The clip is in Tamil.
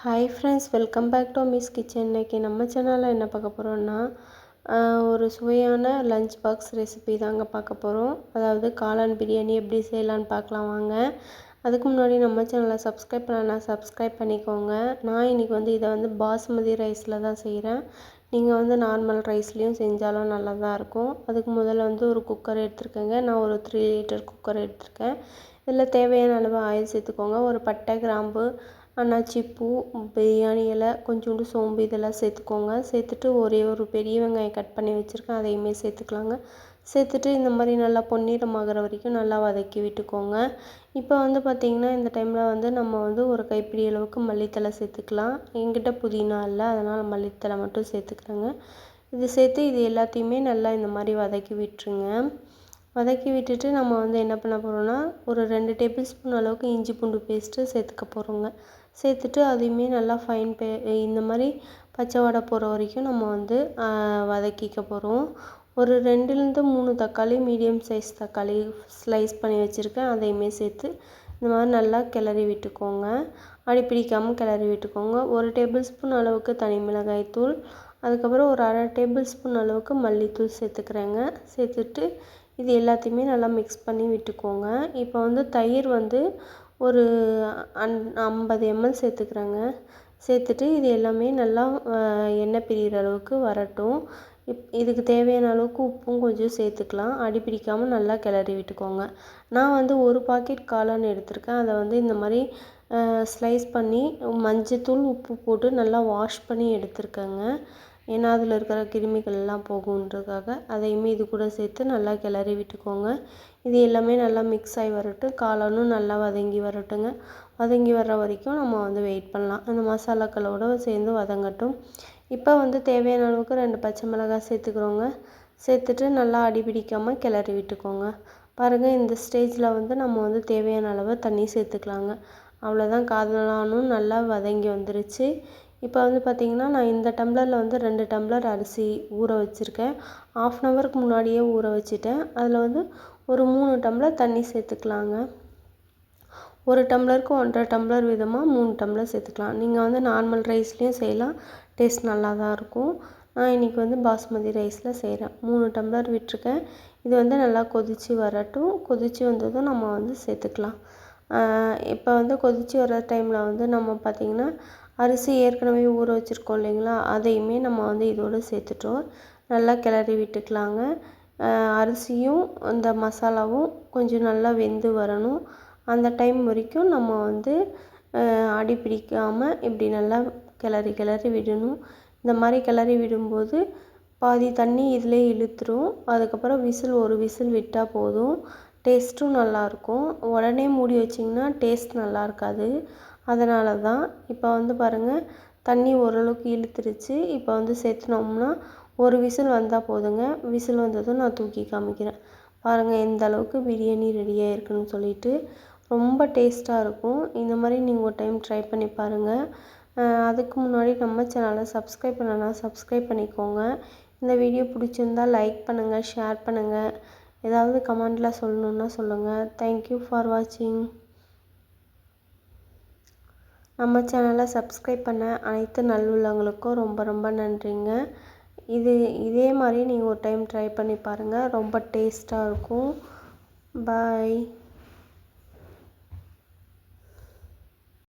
Hi friends, welcome back to Miss Kitchen. இன்றைக்கி நம்ம சேனலில் என்ன பார்க்க போகிறோன்னா ஒரு சுவையான லஞ்ச் பாக்ஸ் ரெசிபி தாங்க பார்க்க போகிறோம். அதாவது காளான் பிரியாணி எப்படி செய்யலான்னு பார்க்கலாம் வாங்க. அதுக்கு முன்னாடி நம்ம சேனலை சப்ஸ்கிரைப் பண்ணலன்னா சப்ஸ்கிரைப் பண்ணிக்கோங்க. நான் இன்றைக்கி இதை பாஸ்மதி ரைஸில் தான் செய்கிறேன். நீங்கள் நார்மல் ரைஸ்லேயும் செஞ்சாலும் நல்லா தான் இருக்கும். அதுக்கு முதல்ல ஒரு குக்கர் எடுத்துருக்கேங்க. நான் ஒரு 3 லிட்டர் குக்கர் எடுத்திருக்கேன். இதில் தேவையான அளவு ஆயில் சேர்த்துக்கோங்க. ஒரு பட்டை, கிராம்பு, அன்னாச்சி பூ, பிரியாணி இலை, கொஞ்சோண்டு சோம்பு இதெல்லாம் சேர்த்துக்கோங்க. சேர்த்துட்டு ஒரே ஒரு பெரிய வெங்காயம் கட் பண்ணி வச்சுருக்கேன், அதையுமே சேர்த்துக்கலாங்க. சேர்த்துட்டு இந்த மாதிரி நல்லா பொன்னிறமாகிற வரைக்கும் நல்லா வதக்கி விட்டுக்கோங்க. இப்போ பார்த்திங்கன்னா இந்த டைமில் நம்ம ஒரு கைப்பிடி அளவுக்கு மல்லித்தலை சேர்த்துக்கலாம். என்கிட்ட புதினா இல்லை, அதனால் மல்லித்தலை மட்டும் சேர்த்துக்கிறேங்க. இது சேர்த்து இது எல்லாத்தையுமே நல்லா இந்த மாதிரி வதக்கி விட்டுருங்க. வதக்கி விட்டுட்டு நம்ம என்ன பண்ண போகிறோன்னா ஒரு 2 டேபிள் ஸ்பூன் அளவுக்கு இஞ்சி பூண்டு பேஸ்ட்டு சேர்த்துக்க போகிறோங்க. சேர்த்துட்டு அதையுமே நல்லா இந்த மாதிரி பச்சை வாடை போகிற வரைக்கும் நம்ம வதக்கிக்க போகிறோம். ஒரு 2லேருந்து 3 தக்காளி, மீடியம் சைஸ் தக்காளி ஸ்லைஸ் பண்ணி வச்சுருக்கேன், அதையுமே சேர்த்து இந்த மாதிரி நல்லா கிளறி விட்டுக்கோங்க. அடி பிடிக்காமல் கிளறி விட்டுக்கோங்க. 1 டேபிள் ஸ்பூன் அளவுக்கு தனி மிளகாய் தூள், அதுக்கப்புறம் ஒரு 1/2 டேபிள் ஸ்பூன் அளவுக்கு மல்லித்தூள் சேர்த்துக்கிறேங்க. சேர்த்துட்டு இது எல்லாத்தையுமே நல்லா மிக்ஸ் பண்ணி விட்டுக்கோங்க. இப்போ தயிர் ஒரு 50 ml சேர்த்துக்கிறேங்க. சேர்த்துட்டு இது எல்லாமே நல்லா எண்ணெய் பிரிகிற அளவுக்கு வரட்டும். இதுக்கு தேவையான அளவுக்கு உப்பும் கொஞ்சம் சேர்த்துக்கலாம். அடி பிடிக்காமல் நல்லா கிளறி விட்டுக்கோங்க. நான் ஒரு பாக்கெட் காளான் எடுத்திருக்கேன். அதை இந்த மாதிரி ஸ்லைஸ் பண்ணி மஞ்சத்தூள், உப்பு போட்டு நல்லா வாஷ் பண்ணி எடுத்திருக்கேங்க. ஏன்னா அதில் இருக்கிற கிருமிகள்லாம் போகுன்றதுக்காக. அதையுமே இது கூட சேர்த்து நல்லா கிளறி விட்டுக்கோங்க. இது எல்லாமே நல்லா மிக்ஸ் ஆகி வரட்டும். காளானும் நல்லா வதங்கி வரட்டுங்க. வதங்கி வர்ற வரைக்கும் நம்ம வெயிட் பண்ணலாம். அந்த மசாலாக்களோடு சேர்ந்து வதங்கட்டும். இப்போ தேவையான அளவுக்கு 2 பச்சை மிளகாய் சேர்த்துக்கிறோங்க. சேர்த்துட்டு நல்லா அடி பிடிக்காமல் கிளறி விட்டுக்கோங்க. பாருங்கள், இந்த ஸ்டேஜில் நம்ம தேவையான அளவு தண்ணி சேர்த்துக்கலாங்க. அவ்வளோதான், காளானும் நல்லா வதங்கி வந்துருச்சு. இப்போ பார்த்திங்கன்னா நான் இந்த டம்ளரில் 2 டம்ளர் அரிசி ஊற வச்சுருக்கேன். 1/2 அன் ஹவருக்கு முன்னாடியே ஊற வச்சுட்டேன். அதில் ஒரு 3 டம்ளர் தண்ணி சேர்த்துக்கலாங்க. 1 டம்ளருக்கு 1.5 டம்ளர் விதமாக 3 டம்ளர் சேர்த்துக்கலாம். நீங்கள் நார்மல் ரைஸ்லேயும் செய்யலாம், டேஸ்ட் நல்லா தான் இருக்கும். நான் இன்றைக்கி பாஸ்மதி ரைஸில் செய்கிறேன். 3 டம்ளர் விட்டுருக்கேன். இது நல்லா கொதித்து வரட்டும். கொதித்து வந்ததும் நம்ம சேர்த்துக்கலாம். இப்போ கொதித்து வர டைமில் நம்ம பார்த்திங்கன்னா அரிசி ஏற்கனவே ஊற வச்சுருக்கோம் இல்லைங்களா, அதையுமே நம்ம இதோடு சேர்த்துட்டோம். நல்லா கிளறி விட்டுக்கலாங்க. அரிசியும் அந்த மசாலாவும் கொஞ்சம் நல்லா வெந்து வரணும். அந்த டைம் வரைக்கும் நம்ம அடி பிடிக்காமல் இப்படி நல்லா கிளறி கிளறி விடணும். இந்த மாதிரி கிளறி விடும்போது பாதி தண்ணி இதிலே இழுத்துரும். அதுக்கப்புறம் ஒரு விசில் விட்டால் போதும். டேஸ்ட்டும் நல்லாயிருக்கும். உடனே மூடி வச்சிங்கன்னா டேஸ்ட் நல்லா இருக்காது. அதனால தான். இப்போ பாருங்கள், தண்ணி ஓரளவுக்கு இழுத்துருச்சு. இப்போ சேர்த்துனோம்னா ஒரு விசில் வந்தால் போதுங்க. விசில் வந்ததும் நான் தூக்கி காமிக்கிறேன். பாருங்கள் எந்த அளவுக்கு பிரியாணி ரெடியாக இருக்குன்னு சொல்லிட்டு. ரொம்ப டேஸ்ட்டாக இருக்கும். இந்த மாதிரி நீங்கள் ஒரு டைம் ட்ரை பண்ணி பாருங்கள். அதுக்கு முன்னாடி நம்ம சேனலை சப்ஸ்கிரைப் பண்ணலன்னா சப்ஸ்கிரைப் பண்ணிக்கோங்க. இந்த வீடியோ பிடிச்சிருந்தால் லைக் பண்ணுங்கள், ஷேர் பண்ணுங்கள். ஏதாவது கமெண்டில் சொல்லணுன்னா சொல்லுங்கள். தேங்க்யூ ஃபார் வாட்சிங். நம்ம சேனலை சப்ஸ்கிரைப் பண்ண அனைத்து நல்லுள்ளவங்களுக்கும் ரொம்ப ரொம்ப நன்றிங்க. இதே மாதிரி நீங்கள் ஒரு டைம் ட்ரை பண்ணி பாருங்கள். ரொம்ப டேஸ்ட்டாக இருக்கும். பாய்.